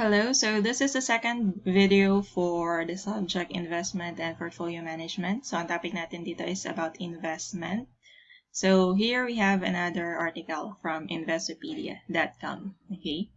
Hello, so this is the second video for the subject investment and portfolio management. So ang topic natin dito is about investment. So here we have another article from investopedia.com. Okay.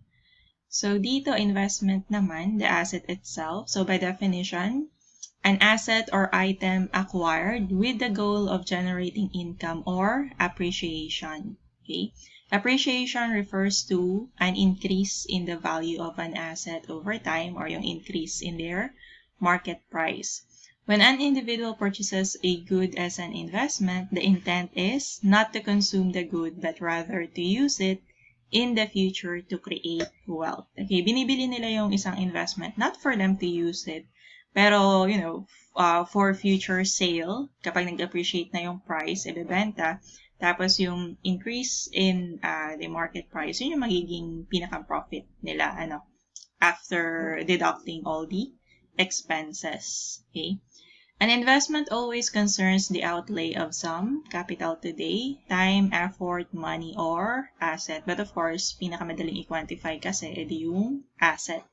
So dito investment naman, the asset itself. So by definition, an asset or item acquired with the goal of generating income or appreciation. Okay. Appreciation refers to an increase in the value of an asset over time or yung increase in their market price. When an individual purchases a good as an investment, the intent is not to consume the good but rather to use it in the future to create wealth. Okay, binibili nila yung isang investment not for them to use it, pero for future sale, kapag nag-appreciate na yung price, ibebenta. Tapos yung increase in the market price, yun yung magiging pinaka-profit nila after deducting all the expenses. Okay? An investment always concerns the outlay of some capital today, time, effort, money, or asset. But of course, pinakamadaling i-quantify kasi edi yung asset.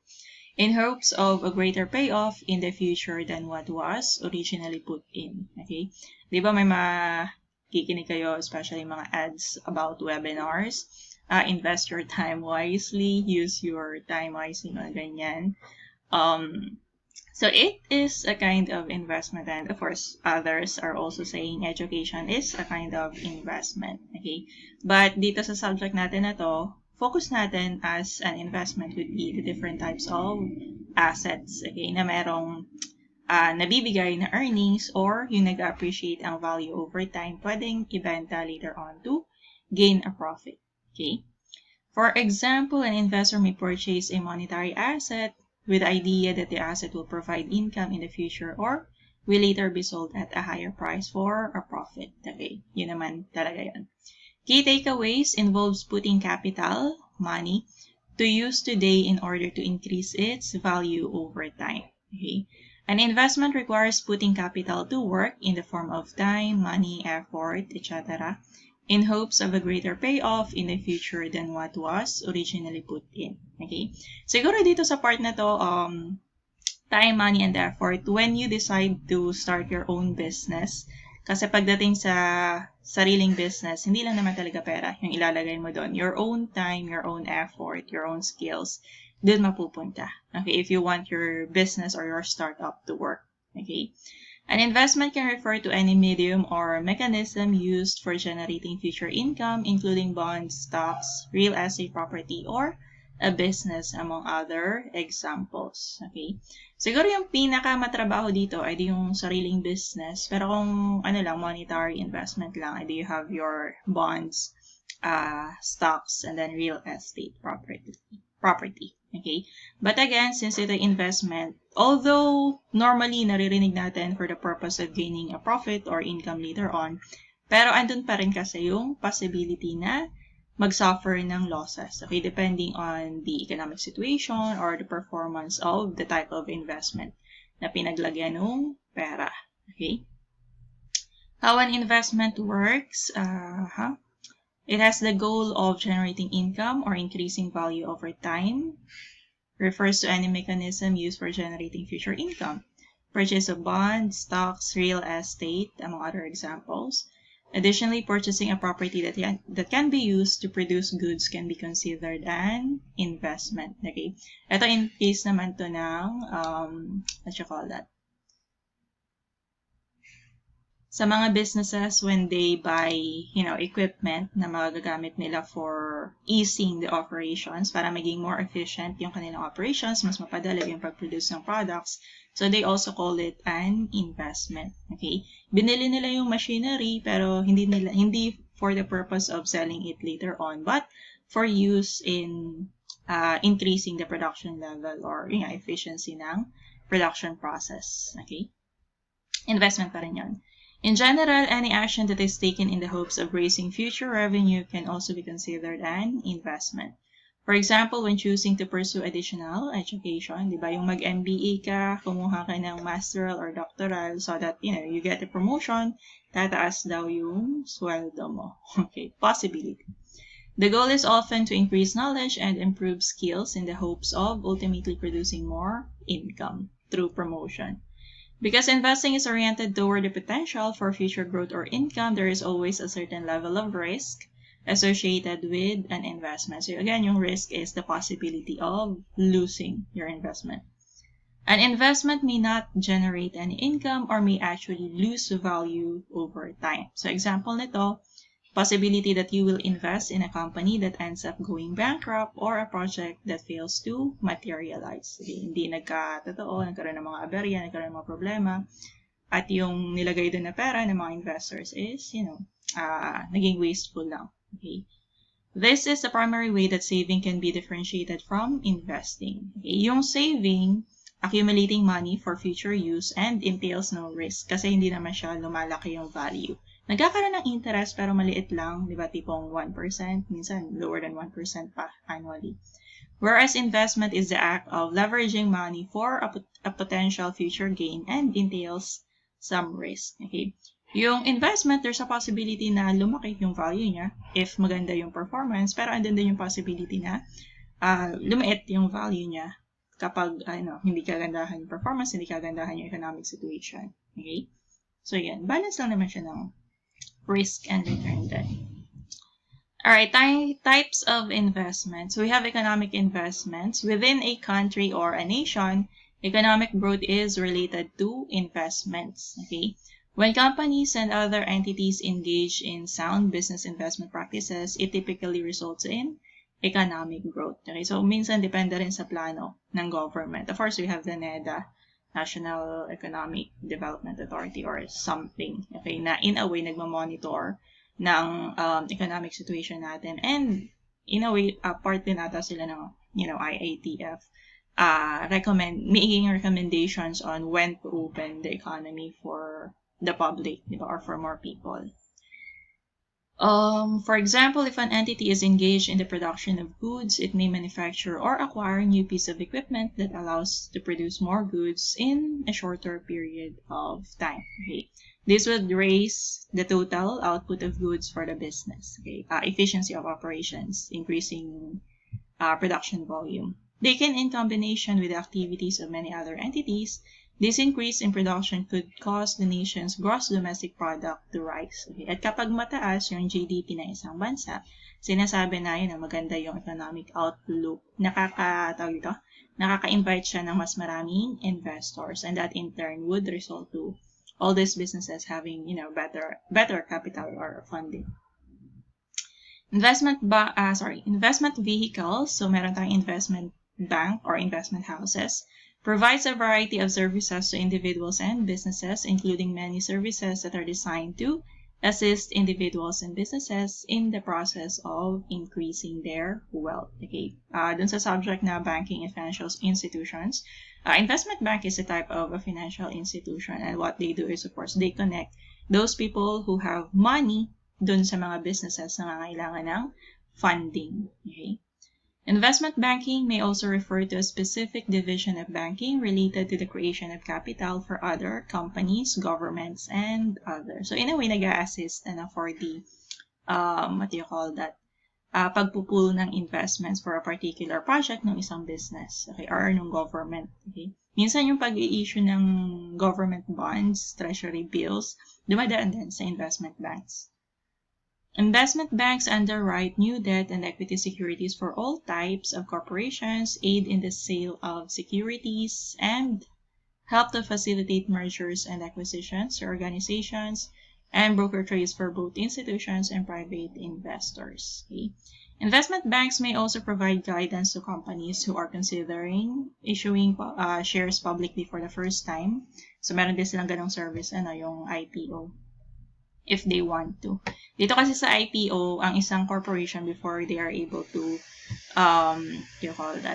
In hopes of a greater payoff in the future than what was originally put in. Okay? Di ba may kikinig kayo, especially mga ads about webinars. Invest your time wisely, use your time wisely, mga ganyan. So it is a kind of investment, and of course, others are also saying education is a kind of investment. Okay? But dito sa subject natin na to, focus natin as an investment would be the different types of assets, okay, na merong nabibigay na earnings or yung nag-appreciate ang value over time, pwedeng ibenta later on to gain a profit. Okay? For example, an investor may purchase a monetary asset with the idea that the asset will provide income in the future or will later be sold at a higher price for a profit. Okay? Yun naman talaga yun. Key takeaways involves putting capital, money, to use today in order to increase its value over time. Okay? An investment requires putting capital to work in the form of time, money, effort, etc. in hopes of a greater payoff in the future than what was originally put in. Okay? Siguro dito sa part na to, time, money, and effort, when you decide to start your own business, kasi pagdating sa sariling business, hindi lang naman talaga pera yung ilalagay mo doon. Your own time, your own effort, your own skills, doon mapupunta. Okay, if you want your business or your startup to work. Okay. An investment can refer to any medium or mechanism used for generating future income, including bonds, stocks, real estate property, or a business, among other examples. Okay? Siguro yung pinaka-matrabaho dito ay yung sariling business. Pero kung monetary investment lang, you have your bonds, stocks, and then real estate property. Okay? But again, since ito investment, although normally naririnig natin for the purpose of gaining a profit or income later on, pero andun pa rin kasi yung possibility na mag-suffer ng losses, okay, depending on the economic situation or the performance of the type of investment na pinaglagyan ng pera. Okay? How an investment works, it has the goal of generating income or increasing value over time. Refers to any mechanism used for generating future income. Purchase of bonds, stocks, real estate, among other examples. Additionally, purchasing a property that can be used to produce goods can be considered an investment. Okay? Ito in case naman to ng, what you call that? Sa mga businesses, when they buy, equipment na magagamit nila for easing the operations para maging more efficient yung kanilang operations, mas mapadali yung pag-produce ng products. So, they also call it an investment. Okay? Binili nila yung machinery, pero hindi for the purpose of selling it later on, but for use in increasing the production level or efficiency ng production process. Okay? Investment pa rin yun. In general, any action that is taken in the hopes of raising future revenue can also be considered an investment. For example, when choosing to pursue additional education, di ba, yung mag-MBA ka, kumuha ka ng masteral or doctoral so that, you get a promotion, tataas daw yung sweldo mo. Okay, possibility. The goal is often to increase knowledge and improve skills in the hopes of ultimately producing more income through promotion. Because investing is oriented toward the potential for future growth or income, there is always a certain level of risk associated with an investment. So again, yung risk is the possibility of losing your investment. An investment may not generate any income or may actually lose value over time. So example nito, possibility that you will invest in a company that ends up going bankrupt or a project that fails to materialize. Hindi nagkatotoo, nagkaroon ng mga aberya, nagkaroon ng mga problema, at yung nilagay doon na pera ng mga investors is, naging wasteful lang. Okay? This is the primary way that saving can be differentiated from investing. Okay? Yung saving, accumulating money for future use and entails no risk kasi hindi naman siya lumalaki yung value. Nagkakaroon ng interest pero maliit lang, di ba, tipong 1%, minsan lower than 1% pa annually. Whereas investment is the act of leveraging money for a potential future gain and entails some risk. Okay? Yung investment, there's a possibility na lumaki yung value niya if maganda yung performance, pero andun din yung possibility na lumiit yung value niya kapag hindi kagandahan yung performance, hindi kagandahan yung economic situation. Okay? So, yan. Balance lang naman siya ng risk and return then. Alright, types of investments. We have economic investments. Within a country or a nation, economic growth is related to investments. Okay? When companies and other entities engage in sound business investment practices, it typically results in economic growth. Okay, so minsan depende rin sa plano ng government. Of course, we have the NEDA, National Economic Development Authority or something. Okay, na in a way nagmamonitor ng economic situation natin. And in a way, part din ata sila ng, IATF making recommendations on when to open the economy for the public, or for more people. For example, if an entity is engaged in the production of goods, it may manufacture or acquire a new piece of equipment that allows to produce more goods in a shorter period of time. Okay. This would raise the total output of goods for the business. Okay. Efficiency of operations, increasing production volume. They can, in combination with the activities of many other entities, this increase in production could cause the nation's gross domestic product to rise. Okay? At kapag mataas yung GDP ng isang bansa, sinasabi na yun na maganda yung economic outlook. Nakaka-invite siya ng mas maraming investors, and that in turn would result to all these businesses having, better capital or funding. Investment vehicles. So meron tayong investment bank or investment houses. Provides a variety of services to individuals and businesses, including many services that are designed to assist individuals and businesses in the process of increasing their wealth. Okay. Dun sa subject na banking and financial institutions, investment bank is a type of a financial institution, and what they do is, of course, they connect those people who have money dun sa mga businesses na nangangailangan ng funding. Okay. Investment banking may also refer to a specific division of banking related to the creation of capital for other companies, governments, and others. So in a way, nag-a-assist for the, pagpupull ng investments for a particular project ng isang business, okay, or ng government. Okay. Minsan yung pag-i-issue ng government bonds, treasury bills, dumadaan din sa investment banks. Investment banks underwrite new debt and equity securities for all types of corporations, aid in the sale of securities, and help to facilitate mergers and acquisitions for organizations, and broker trades for both institutions and private investors. Okay. Investment banks may also provide guidance to companies who are considering issuing shares publicly for the first time. So meron din silang ganong service, yung IPO. If they want to. Dito kasi sa IPO, ang isang corporation, before they are able to,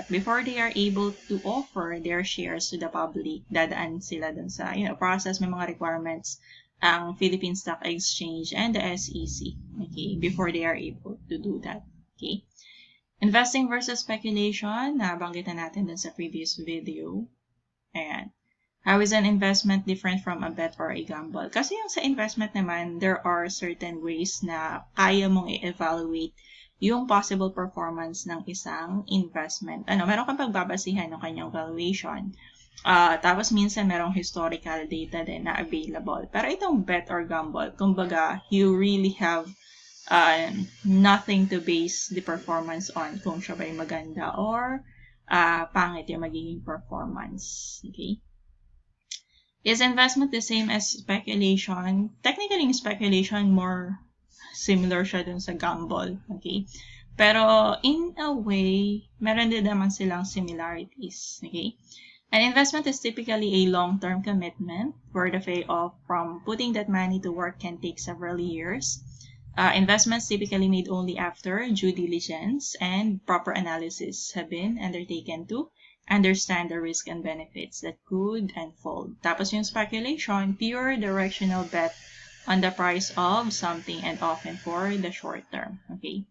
before they are able to offer their shares to the public, dadaan sila dun sa, process, may mga requirements, ang Philippine Stock Exchange and the SEC, okay, before they are able to do that, okay. Investing versus speculation, nabanggit na natin dun sa previous video. Ayan. How is an investment different from a bet or a gamble? Kasi yung sa investment naman, there are certain ways na kaya mong i-evaluate yung possible performance ng isang investment. Meron kang pagbabasihan ng kanyang valuation. Tapos minsan merong historical data din na available. Pero itong bet or gamble, kumbaga, you really have nothing to base the performance on kung siya ba'y maganda or pangit yung magiging performance. Okay? Is investment the same as speculation? Technically, speculation more similar siya dun sa gamble. Okay? Pero in a way, meron din naman silang similarities. Okay? An investment is typically a long-term commitment where the payoff from putting that money to work can take several years. Investments typically made only after due diligence and proper analysis have been undertaken to understand the risk and benefits that could unfold. Tapos yung speculation, pure directional bet on the price of something and often for the short term. Okay?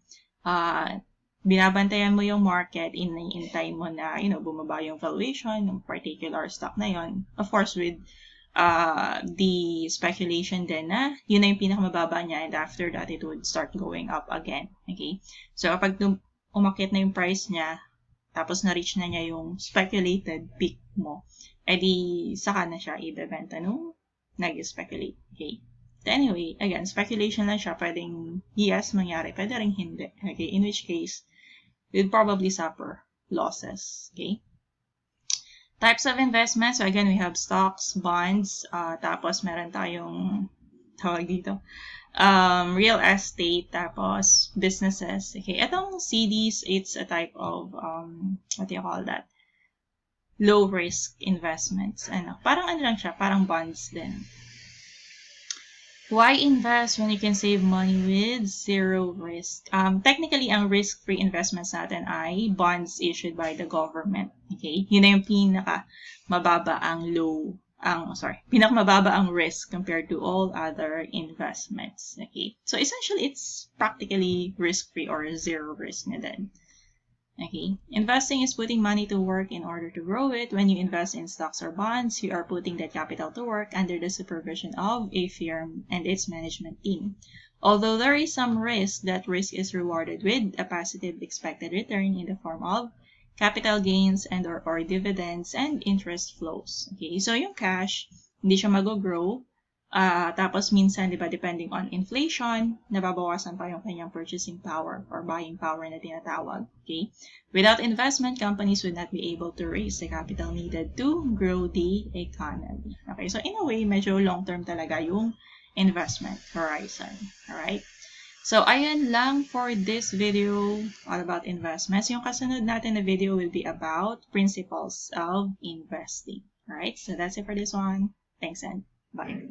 Binabantayan mo yung market, inintay mo na, bumaba yung valuation ng particular stock na yon. Of course, with the speculation din na yun na yung pinakamababa niya and after that, it would start going up again. Okay? So, kapag umakit na yung price niya, tapos na-reach na niya yung speculated peak mo, edi saka na siya ibebenta nung nag-speculate. Okay? So anyway, again, speculation lang siya. Pwedeng yes, mangyari. Pwede rin hindi. Okay? In which case, you'd probably suffer losses. Okay? Types of investments. So again, we have stocks, bonds, tapos meron tayong tawag dito. Real estate, tapos businesses. Okay, itong CDs, it's a type of, what do you call that? Low risk investments. Parang lang siya, parang bonds din. Why invest when you can save money with zero risk? Technically, ang risk-free investments natin ay bonds issued by the government. Okay? Yun na yung pinakamababa ang risk compared to all other investments. Okay? So, essentially, it's practically risk-free or zero risk na din. Okay? Investing is putting money to work in order to grow it. When you invest in stocks or bonds, you are putting that capital to work under the supervision of a firm and its management team. Although there is some risk, that risk is rewarded with a positive expected return in the form of capital gains and or dividends and interest flows. Okay? So, yung cash, hindi siya mag-grow. Tapos minsan, di ba, depending on inflation, nababawasan pa yung kanyang purchasing power or buying power na tinatawag. Okay? Without investment, companies would not be able to raise the capital needed to grow the economy. Okay? So, in a way, medyo long-term talaga yung investment horizon. Alright? So, ayan lang for this video all about investments. Yung kasunod natin na video will be about principles of investing. Alright? So, that's it for this one. Thanks and bye.